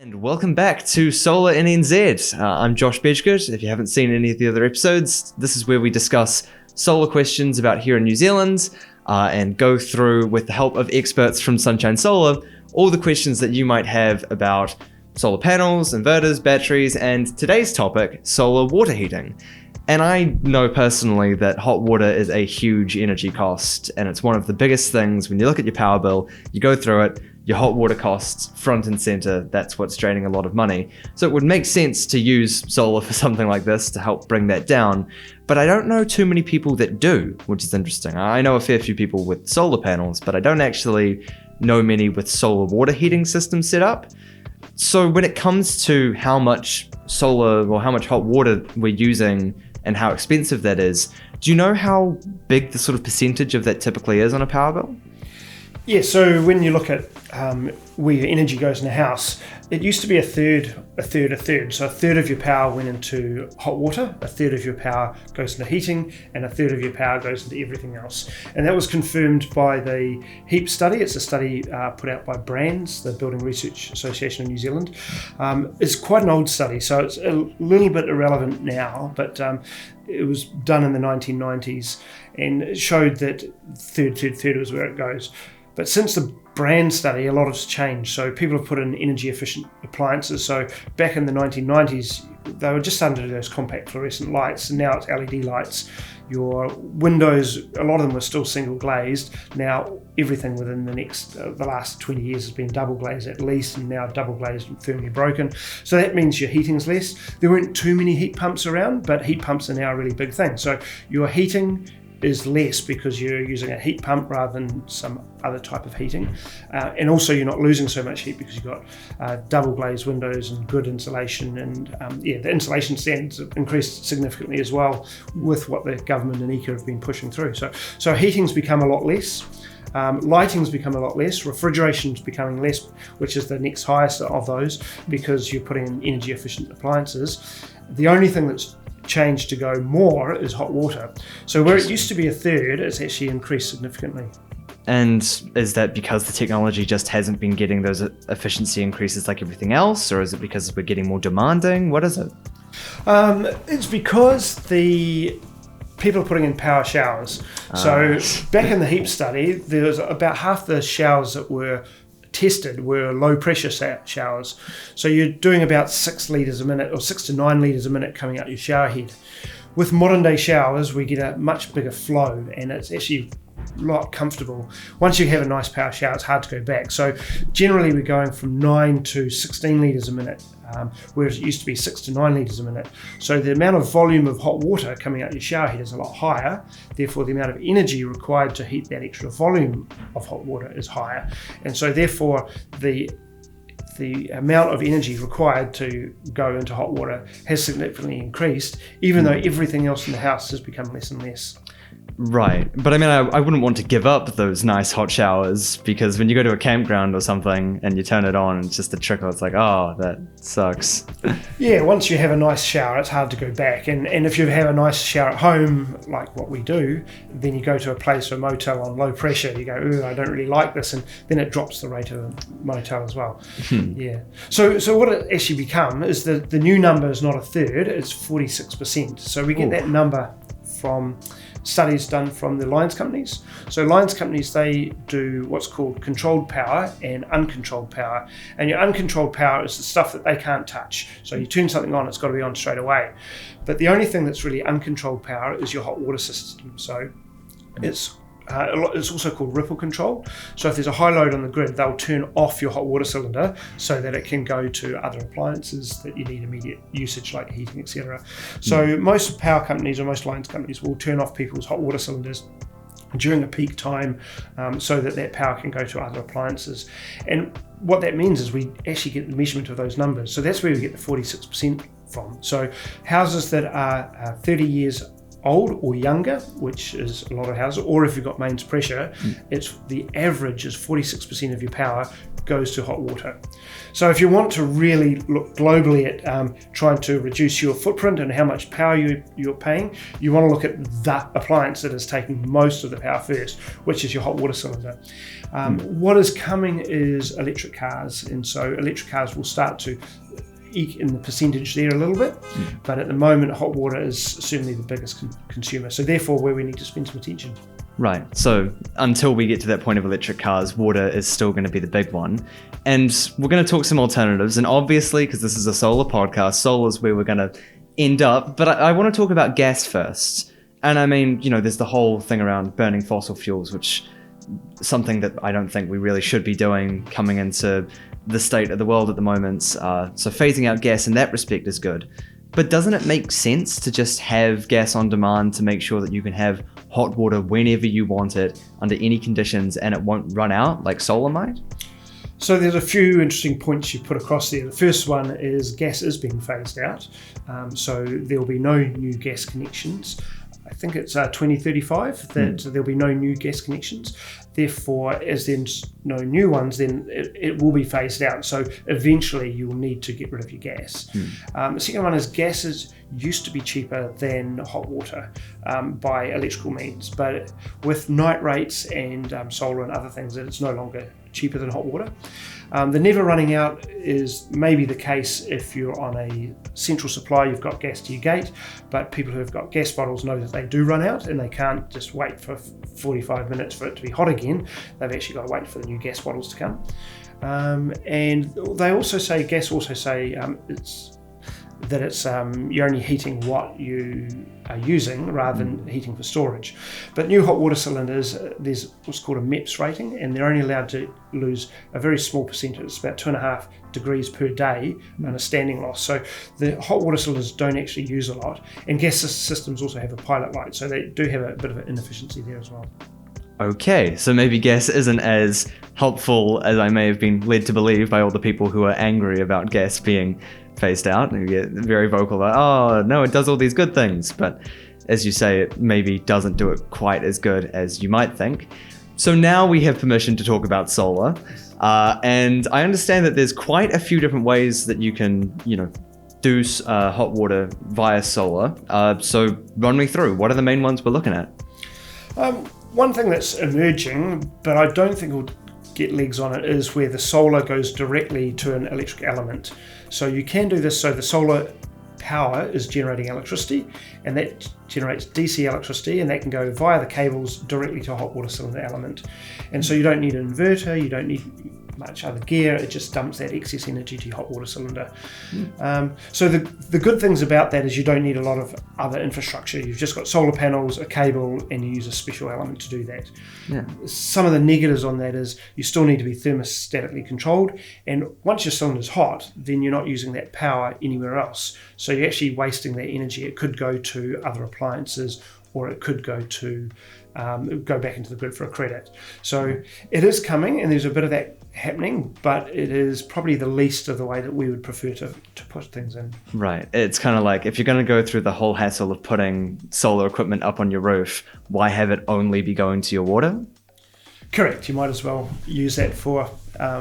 And welcome back to Solar in NZ. I'm Josh Bedggood. If you haven't seen any of the other episodes, this is where we discuss solar questions about here in New Zealand and go through, with the help of experts from Sunshine Solar, all the questions that you might have about solar panels, inverters, batteries, and today's topic, solar water heating. And I know personally that hot water is a huge energy cost, and it's one of the biggest things when you look at your power bill, you go through it, your hot water costs front and center, that's what's draining a lot of money. So it would make sense to use solar for something like this to help bring that down. But I don't know too many people that do, which is interesting. I know a fair few people with solar panels, but I don't actually know many with solar water heating systems set up. So when it comes to how much solar or how much hot water we're using and how expensive that is, do you know how big the sort of percentage of that typically is on a power bill? Yeah, so when you look at where your energy goes in a house, it used to be a third. So a third of your power went into hot water, a third of your power goes into heating, and a third of your power goes into everything else. And that was confirmed by the HEAP study. It's a study put out by Brands, the Building Research Association of New Zealand. It's quite an old study, so it's a little bit irrelevant now, but it was done in the 1990s and it showed that third was where it goes. But since the Brand study, a lot has changed. So people have put in energy efficient appliances. So back in the 1990s, they were just starting to do those compact fluorescent lights, and now it's LED lights. Your windows, a lot of them were still single glazed. Now everything within the last 20 years has been double glazed at least, and now double glazed and firmly broken. So that means your heating's less. There weren't too many heat pumps around, but heat pumps are now a really big thing. So your heating is less because you're using a heat pump rather than some other type of heating, and also you're not losing so much heat because you've got double glazed windows and good insulation, and the insulation standards have increased significantly as well with what the government and ECA have been pushing through. So heating's become a lot less. Lighting's become a lot less, refrigeration's becoming less, which is the next highest of those because you're putting in energy efficient appliances. The only thing that's changed to go more is hot water. So where it used to be a third, it's actually increased significantly. And is that because the technology just hasn't been getting those efficiency increases like everything else, or is it because we're getting more demanding? What is it? It's because the people are putting in power showers. So back in the HEAP study, there was about half the showers that were tested were low pressure showers. So you're doing about 6 litres a minute or 6 to 9 litres a minute coming out your shower head. With modern day showers, we get a much bigger flow and it's actually a lot comfortable. Once you have a nice power shower, it's hard to go back. So generally we're going from 9 to 16 litres a minute, whereas it used to be 6 to 9 litres a minute. So the amount of volume of hot water coming out your shower head is a lot higher. Therefore, the amount of energy required to heat that extra volume of hot water is higher. And so therefore, the amount of energy required to go into hot water has significantly increased, even though everything else in the house has become less and less. Right. But I mean, I wouldn't want to give up those nice hot showers, because when you go to a campground or something and you turn it on, it's just a trickle. It's like, oh, that sucks. Yeah, once you have a nice shower, it's hard to go back. And if you have a nice shower at home, like what we do, then you go to a place or a motel on low pressure, you go, ooh, I don't really like this. And then it drops the rate of the motel as well. Yeah. So what it actually become is the new number is not a third, it's 46%. So we get that number from studies done from the lines companies. So lines companies, they do what's called controlled power and uncontrolled power. And your uncontrolled power is the stuff that they can't touch. So you turn something on, it's got to be on straight away. But the only thing that's really uncontrolled power is your hot water system. So it's also called ripple control. So if there's a high load on the grid, they'll turn off your hot water cylinder so that it can go to other appliances that you need immediate usage, like heating, etc. So most power companies or most lines companies will turn off people's hot water cylinders during a peak time so that power can go to other appliances. And what that means is we actually get the measurement of those numbers. So that's where we get the 46% from. So houses that are 30 years old or younger, which is a lot of houses, or if you've got mains pressure, it's the average is 46% of your power goes to hot water. So if you want to really look globally at trying to reduce your footprint and how much power you're paying, you want to look at that appliance that is taking most of the power first, which is your hot water cylinder. What is coming is electric cars, and so electric cars will start to eke in the percentage there a little bit, but at the moment hot water is certainly the biggest consumer, so therefore where we need to spend some attention. Right, so until we get to that point of electric cars, water is still going to be the big one. And we're going to talk some alternatives, and obviously, because this is a solar podcast, solar is where we're going to end up, but I want to talk about gas first. And I mean, there's the whole thing around burning fossil fuels, which something that I don't think we really should be doing coming into the state of the world at the moment. So phasing out gas in that respect is good. But doesn't it make sense to just have gas on demand to make sure that you can have hot water whenever you want it, under any conditions, and it won't run out like solar might? So there's a few interesting points you put across there. The first one is gas is being phased out. So there will be no new gas connections. I think it's 2035 that there'll be no new gas connections. Therefore, as there's no new ones, then it will be phased out. So eventually you will need to get rid of your gas. The second one is gases used to be cheaper than hot water by electrical means, but with night rates and solar and other things, it's no longer cheaper than hot water. The never running out is maybe the case if you're on a central supply, you've got gas to your gate, but people who have got gas bottles know that they do run out and they can't just wait for 45 minutes for it to be hot again. They've actually got to wait for the new gas bottles to come. And they also say, gas also say it's you're only heating what you are using rather than heating for storage. But new hot water cylinders, there's what's called a MEPS rating, and they're only allowed to lose a very small percentage. It's about 2.5 degrees per day on a standing loss. So the hot water cylinders don't actually use a lot, and gas systems also have a pilot light, so they do have a bit of an inefficiency there as well. Okay, so maybe gas isn't as helpful as I may have been led to believe by all the people who are angry about gas being phased out and get very vocal about, oh no, it does all these good things, but as you say, it maybe doesn't do it quite as good as you might think. So now we have permission to talk about solar, and I understand that there's quite a few different ways that you can, do hot water via solar. So run me through, what are the main ones we're looking at? One thing that's emerging, but I don't think will get legs on it, is where the solar goes directly to an electric element. So you can do this, so the solar power is generating electricity, and that generates DC electricity, and that can go via the cables directly to a hot water cylinder element. And so you don't need an inverter, you don't need much other gear, it just dumps that excess energy to your hot water cylinder. So the good things about that is you don't need a lot of other infrastructure. You've just got solar panels, a cable, and you use a special element to do that. Some of the negatives on that is you still need to be thermostatically controlled, and once your cylinder's hot, then you're not using that power anywhere else. So you're actually wasting that energy. It could go to other appliances, or it could go to go back into the grid for a credit. So it is coming, and there's a bit of that happening, but it is probably the least of the way that we would prefer to put things in. Right. It's kind of like, if you're going to go through the whole hassle of putting solar equipment up on your roof, why have it only be going to your water? Correct. You might as well use that for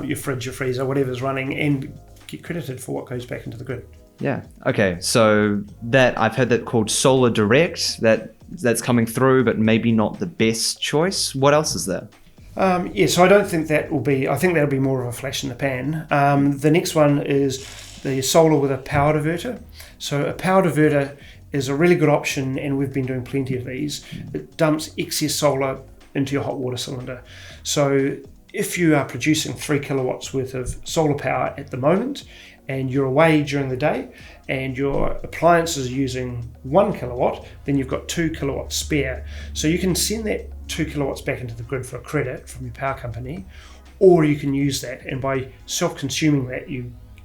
your fridge, your freezer, whatever's running, and get credited for what goes back into the grid. Yeah. Okay. So that I've heard that called Solar Direct. That's coming through, but maybe not the best choice. What else is there? So I don't think that will be. I think that'll be more of a flash in the pan. The next one is the solar with a power diverter. So a power diverter is a really good option, and we've been doing plenty of these. It dumps excess solar into your hot water cylinder. So if you are producing 3 kilowatts worth of solar power at the moment, and you're away during the day, and your appliances are using 1 kilowatt, then you've got 2 kilowatts spare. So you can send that 2 kilowatts back into the grid for a credit from your power company, or you can use that, and by self-consuming that,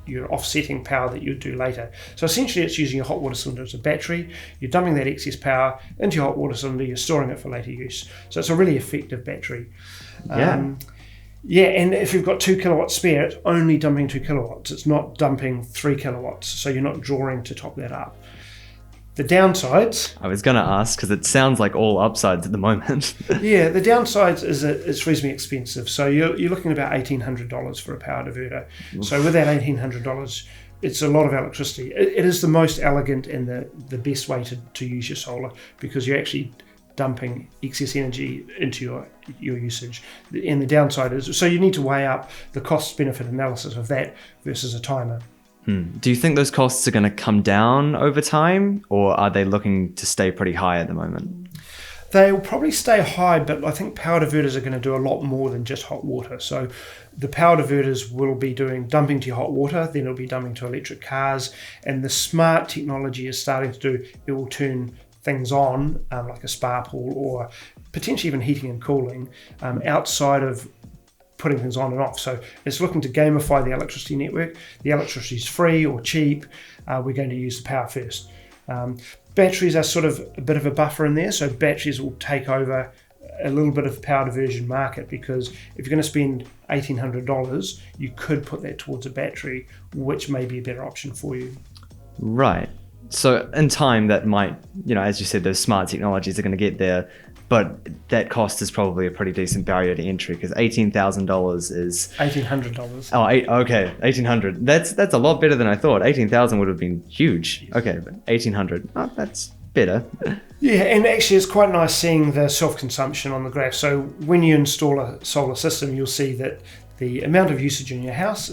you're offsetting power that you'd do later. So essentially it's using your hot water cylinder as a battery, you're dumping that excess power into your hot water cylinder, you're storing it for later use. So it's a really effective battery. And if you've got 2 kilowatts spare, it's only dumping 2 kilowatts. It's not dumping 3 kilowatts, so you're not drawing to top that up. The downsides, I was going to ask because it sounds like all upsides at the moment. yeah, the downsides is that it's reasonably expensive. So you're looking at about $1,800 for a power diverter. So with that $1,800, it's a lot of electricity. It is the most elegant and the best way to use your solar, because you're actually dumping excess energy into your usage. And the downside is, so you need to weigh up the cost-benefit analysis of that versus a timer. Do you think those costs are going to come down over time, or are they looking to stay pretty high at the moment? They'll probably stay high, but I think power diverters are going to do a lot more than just hot water. So the power diverters will be doing dumping to your hot water, then it'll be dumping to electric cars, and the smart technology is starting to do, it will turn things on, like a spa pool, or potentially even heating and cooling, outside of putting things on and off. So it's looking to gamify the electricity network. The electricity is free or cheap. We're going to use the power first. Batteries are sort of a bit of a buffer in there. So batteries will take over a little bit of the power diversion market, because if you're going to spend $1,800, you could put that towards a battery, which may be a better option for you. Right. So in time, that might, as you said, those smart technologies are going to get there. But that cost is probably a pretty decent barrier to entry, because $18,000 is $1,800. Oh, okay, $1,800. That's a lot better than I thought. 18,000 would have been huge. Okay, but 1,800. Oh, that's better. Yeah, and actually it's quite nice seeing the self-consumption on the graph. So when you install a solar system, you'll see that the amount of usage in your house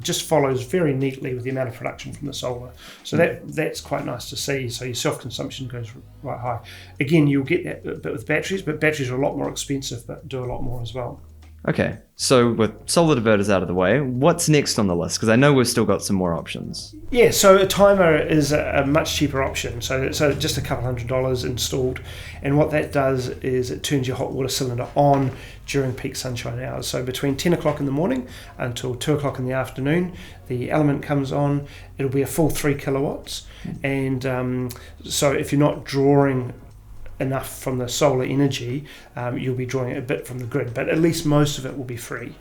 just follows very neatly with the amount of production from the solar. So that's quite nice to see. So your self-consumption goes right high. Again, you'll get that a bit with batteries, but batteries are a lot more expensive, but do a lot more as well. Okay, so with solar diverters out of the way, what's next on the list? Because I know we've still got some more options. Yeah, so a timer is a much cheaper option. So just a couple $100 installed. And what that does is it turns your hot water cylinder on during peak sunshine hours. So between 10 o'clock in the morning until 2 o'clock in the afternoon, the element comes on. It'll be a full 3 kilowatts. And so if you're not drawing enough from the solar energy, you'll be drawing a bit from the grid, but at least most of it will be free.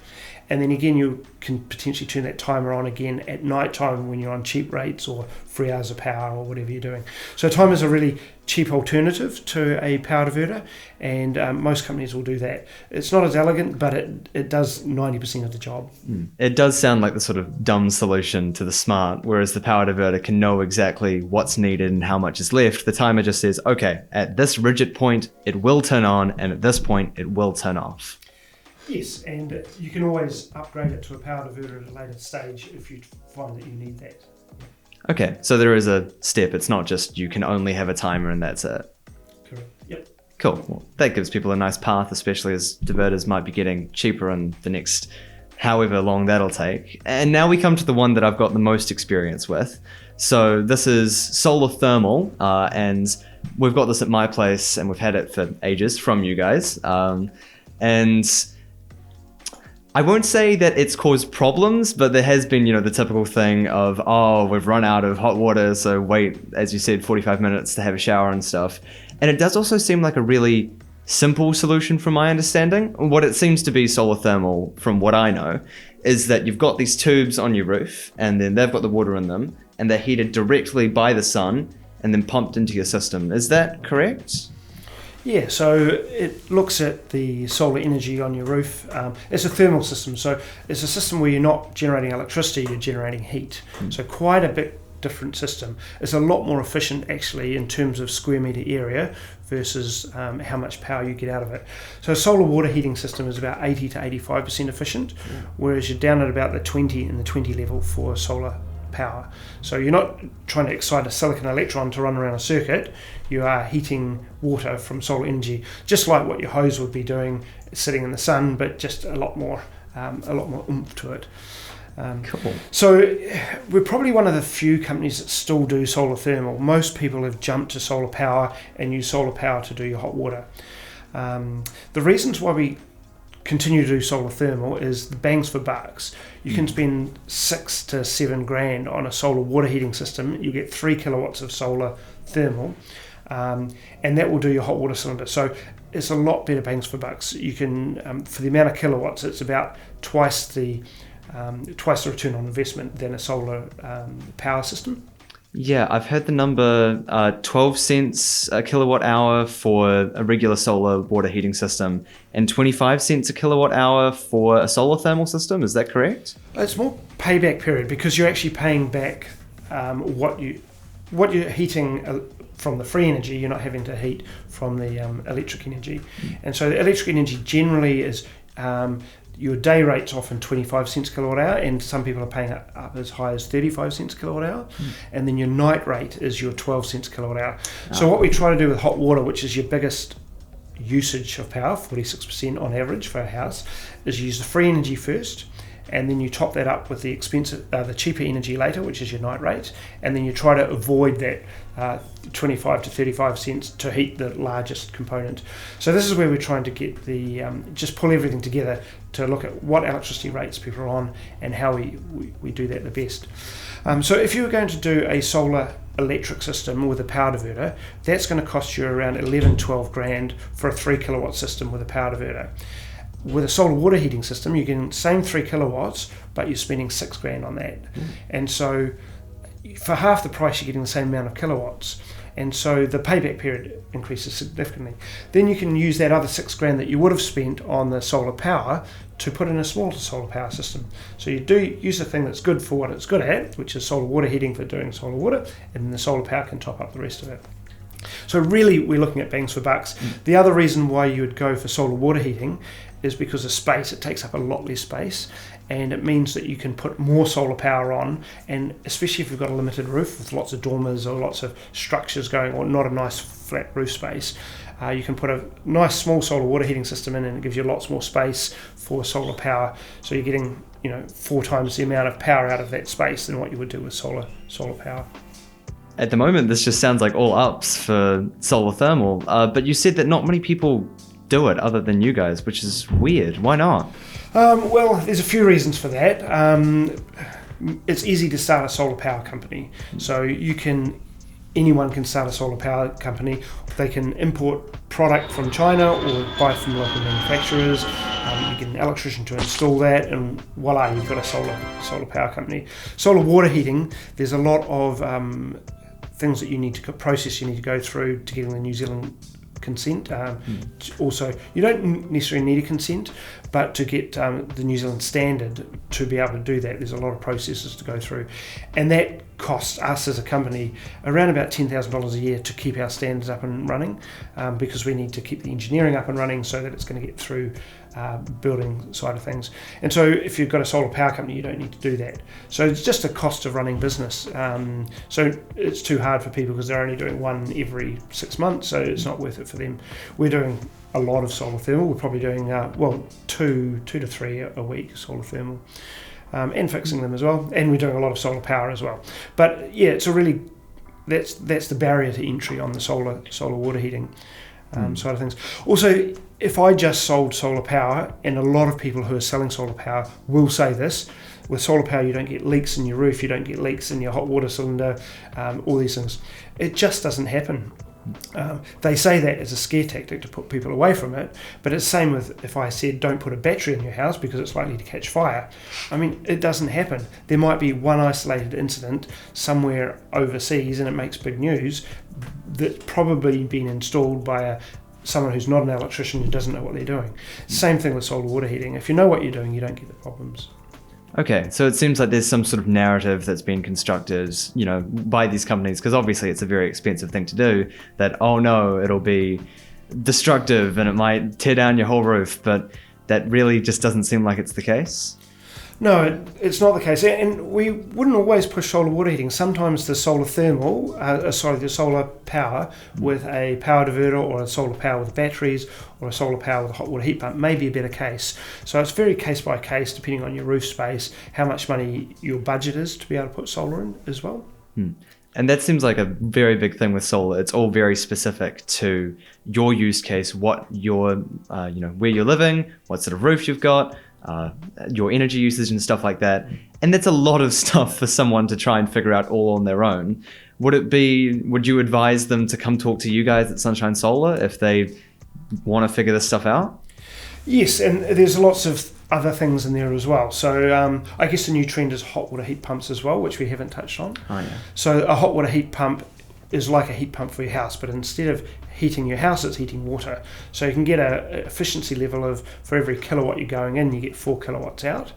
And then again, you can potentially turn that timer on again at night time when you're on cheap rates or 3 hours of power or whatever you're doing. So timers are a really cheap alternative to a power diverter, and most companies will do that. It's not as elegant, but it does 90% of the job. It does sound like the sort of dumb solution to the smart, whereas the power diverter can know exactly what's needed and how much is left. The timer just says, okay, at this rigid point, it will turn on, and at this point, it will turn off. Yes, and you can always upgrade it to a power diverter at a later stage if you find that you need that. Okay, so there is a step. It's not just you can only have a timer and that's it. Correct. Yep. Cool. Well, that gives people a nice path, especially as diverters might be getting cheaper in the next however long that'll take. And now we come to the one that I've got the most experience with. So this is solar thermal, and we've got this at my place and we've had it for ages from you guys. And I won't say that it's caused problems, but there has been, the typical thing of, oh, we've run out of hot water, so wait, as you said, 45 minutes to have a shower and stuff. And it does also seem like a really simple solution from my understanding. What it seems to be solar thermal, from what I know, is that you've got these tubes on your roof, and then they've got the water in them, and they're heated directly by the sun, and then pumped into your system. Is that correct? Yeah, so it looks at the solar energy on your roof. It's a thermal system, so it's a system where you're not generating electricity, you're generating heat. So quite a bit different system. It's a lot more efficient actually in terms of square meter area versus how much power you get out of it. So a solar water heating system is about 80 to 85% efficient, whereas you're down at about the 20 and the 20 level for solar power. So you're not trying to excite a silicon electron to run around a circuit, you are heating water from solar energy, just like what your hose would be doing sitting in the sun, but just a lot more oomph to it. Cool. So we're probably one of the few companies that still do solar thermal. Most people have jumped to solar power and use solar power to do your hot water. The reasons why we continue to do solar thermal is the bangs for bucks. You can spend $6,000 to $7,000 on a solar water heating system. You get 3 kilowatts of solar thermal, and that will do your hot water cylinder. So it's a lot better bangs for bucks. You can, for the amount of kilowatts, it's about twice the return on investment than a solar power system. Yeah, I've heard the number 12 cents a kilowatt hour for a regular solar water heating system and 25 cents a kilowatt hour for a solar thermal system. Is that correct? It's more payback period because you're actually paying back what you're heating from the free energy. You're not having to heat from the electric energy. And so the electric energy generally is your day rate's often 25 cents a kilowatt hour, and some people are paying up as high as 35 cents a kilowatt hour. And then your night rate is your 12 cents a kilowatt hour. So what we try to do with hot water, which is your biggest usage of power, 46% on average for a house, is use the free energy first, and then you top that up with the the cheaper energy later, which is your night rate, and then you try to avoid that 25 to 35 cents to heat the largest component. So this is where we're trying to get the just pull everything together to look at what electricity rates people are on and how we do that the best. So if you were going to do a solar electric system with a power diverter, that's going to cost you around 11-12 grand for a 3 kilowatt system with a power diverter. With a solar water heating system, you're getting the same 3 kilowatts, but you're spending 6 grand on that. And so for half the price, you're getting the same amount of kilowatts. And so the payback period increases significantly. Then you can use that other 6 grand that you would have spent on the solar power to put in a smaller solar power system. So you do use the thing that's good for what it's good at, which is solar water heating for doing solar water, and then the solar power can top up the rest of it. So really, we're looking at bangs for bucks. The other reason why you would go for solar water heating is because of space. It takes up a lot less space, and it means that you can put more solar power on, and especially if you've got a limited roof with lots of dormers or lots of structures going on, not a nice flat roof space, you can put a nice small solar water heating system in, and it gives you lots more space for solar power. So you're getting 4 times the amount of power out of that space than what you would do with solar power. At the moment, this just sounds like all ups for solar thermal, but you said that not many people do it other than you guys, which is weird. Why not? Well, there's a few reasons for that. It's easy to start a solar power company. So anyone can start a solar power company. They can import product from China or buy from local manufacturers. You get an electrician to install that, and voila, you've got a solar power company. Solar water heating, there's a lot of things that you need to go through to getting the New Zealand consent. Also, you don't necessarily need a consent, but to get the New Zealand standard to be able to do that, there's a lot of processes to go through, and that costs us as a company around about $10,000 a year to keep our standards up and running, because we need to keep the engineering up and running so that it's going to get through building side of things. And so if you've got a solar power company, you don't need to do that. So it's just a cost of running business. So it's too hard for people because they're only doing one every 6 months, so it's not worth it for them. We're doing a lot of solar thermal. We're probably doing two to three a week solar thermal, and fixing them as well. And we're doing a lot of solar power as well. But yeah, it's that's the barrier to entry on the solar water heating side of things. Also, if I just sold solar power, and a lot of people who are selling solar power will say this, with solar power you don't get leaks in your roof, you don't get leaks in your hot water cylinder, all these things. It just doesn't happen. They say that as a scare tactic to put people away from it, but it's the same with if I said don't put a battery in your house because it's likely to catch fire. I mean, it doesn't happen. There might be one isolated incident somewhere overseas and it makes big news that's probably been installed by someone who's not an electrician who doesn't know what they're doing. Same thing with solar water heating. If you know what you're doing, you don't get the problems. Okay, so it seems like there's some sort of narrative that's been constructed, by these companies, because obviously it's a very expensive thing to do, that, oh no, it'll be destructive and it might tear down your whole roof, but that really just doesn't seem like it's the case. No, it's not the case, and we wouldn't always push solar water heating. Sometimes the solar the solar power with a power diverter, or a solar power with batteries, or a solar power with a hot water heat pump may be a better case. So it's very case by case, depending on your roof space, how much money your budget is to be able to put solar in as well. And that seems like a very big thing with solar. It's all very specific to your use case, what your, where you're living, what sort of roof you've got, your energy usage and stuff like that. And that's a lot of stuff for someone to try and figure out all on their own. Would you advise them to come talk to you guys at Sunshine Solar if they want to figure this stuff out? Yes, and there's lots of other things in there as well. So I guess the new trend is hot water heat pumps as well, which we haven't touched on. Oh, yeah. So a hot water heat pump is like a heat pump for your house, but instead of heating your house, it's heating water. So you can get a efficiency level of, for every kilowatt you're going in, you get 4 kilowatts out.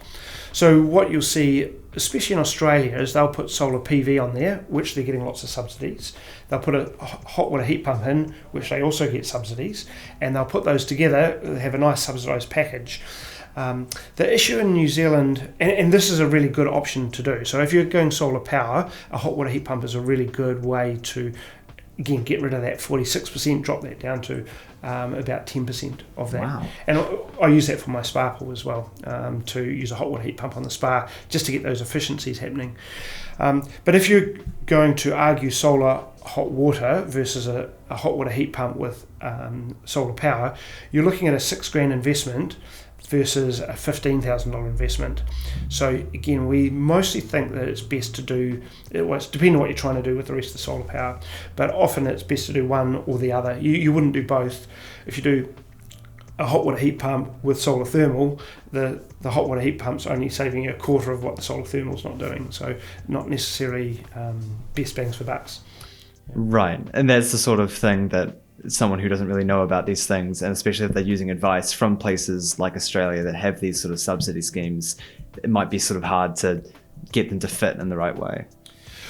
So what you'll see, especially in Australia, is they'll put solar PV on there, which they're getting lots of subsidies. They'll put a hot water heat pump in, which they also get subsidies, and they'll put those together, they have a nice subsidised package. The issue in New Zealand, and this is a really good option to do, so if you're going solar power, a hot water heat pump is a really good way to, again, get rid of that 46%, drop that down to about 10% of that. Wow. And I use that for my spa pool as well, to use a hot water heat pump on the spa, just to get those efficiencies happening. But if you're going to argue solar hot water versus a hot water heat pump with solar power, you're looking at a $6,000 investment versus a $15,000 investment. So again, we mostly think that it's best to do, it's depending on what you're trying to do with the rest of the solar power, but often it's best to do one or the other. You wouldn't do both. If you do a hot water heat pump with solar thermal, the hot water heat pump's only saving you a quarter of what the solar thermal's not doing, so not necessarily best bangs for bucks. Right, and that's the sort of thing that someone who doesn't really know about these things, and especially if they're using advice from places like Australia that have these sort of subsidy schemes, it might be sort of hard to get them to fit in the right way.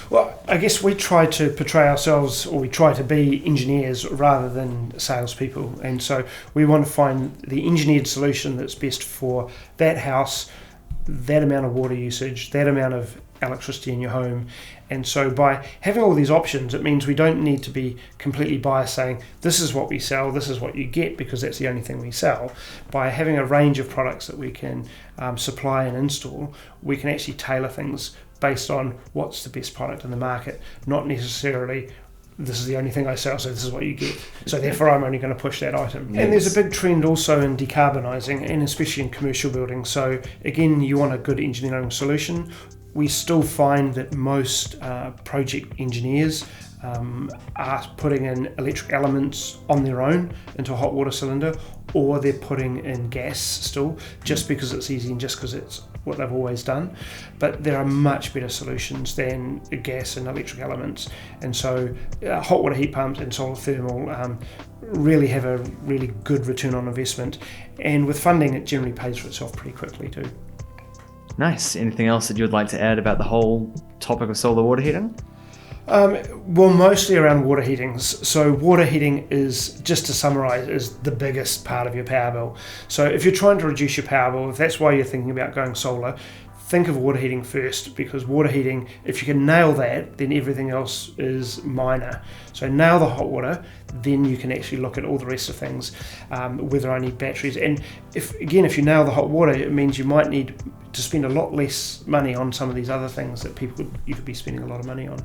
Well, I guess we try to portray ourselves, or we try to be engineers rather than salespeople, and so we want to find the engineered solution that's best for that house, that amount of water usage, that amount of electricity in your home. And so by having all these options, it means we don't need to be completely biased saying this is what we sell, this is what you get, because that's the only thing we sell. By having a range of products that we can supply and install, we can actually tailor things based on what's the best product in the market, not necessarily this is the only thing I sell, so this is what you get. So therefore I'm only going to push that item. Yes. And there's a big trend also in decarbonising, and especially in commercial buildings. So again, you want a good engineering solution. We still find that most project engineers are putting in electric elements on their own into a hot water cylinder, or they're putting in gas still, just because it's easy and just because it's what they've always done. But there are much better solutions than gas and electric elements, and so hot water heat pumps and solar thermal really have a really good return on investment, and with funding it generally pays for itself pretty quickly too. Nice. Anything else that you would like to add about the whole topic of solar water heating? Well, mostly around water heatings. So water heating is, just to summarise, is the biggest part of your power bill. So if you're trying to reduce your power bill, if that's why you're thinking about going solar, think of water heating first, because water heating, if you can nail that, then everything else is minor. So nail the hot water, then you can actually look at all the rest of things, whether I need batteries. And if you nail the hot water, it means you might need to spend a lot less money on some of these other things that you could be spending a lot of money on.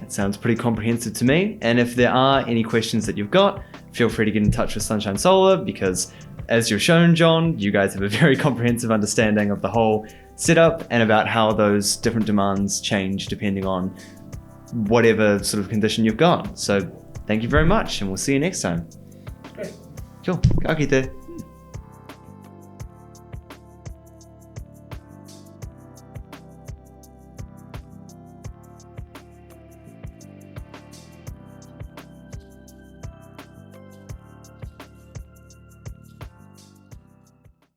That sounds pretty comprehensive to me. And if there are any questions that you've got, feel free to get in touch with Sunshine Solar, because as you've shown, John, you guys have a very comprehensive understanding of the whole setup and about how those different demands change depending on whatever sort of condition you've got. So thank you very much, and we'll see you next time. Great. Cool. Ka kite.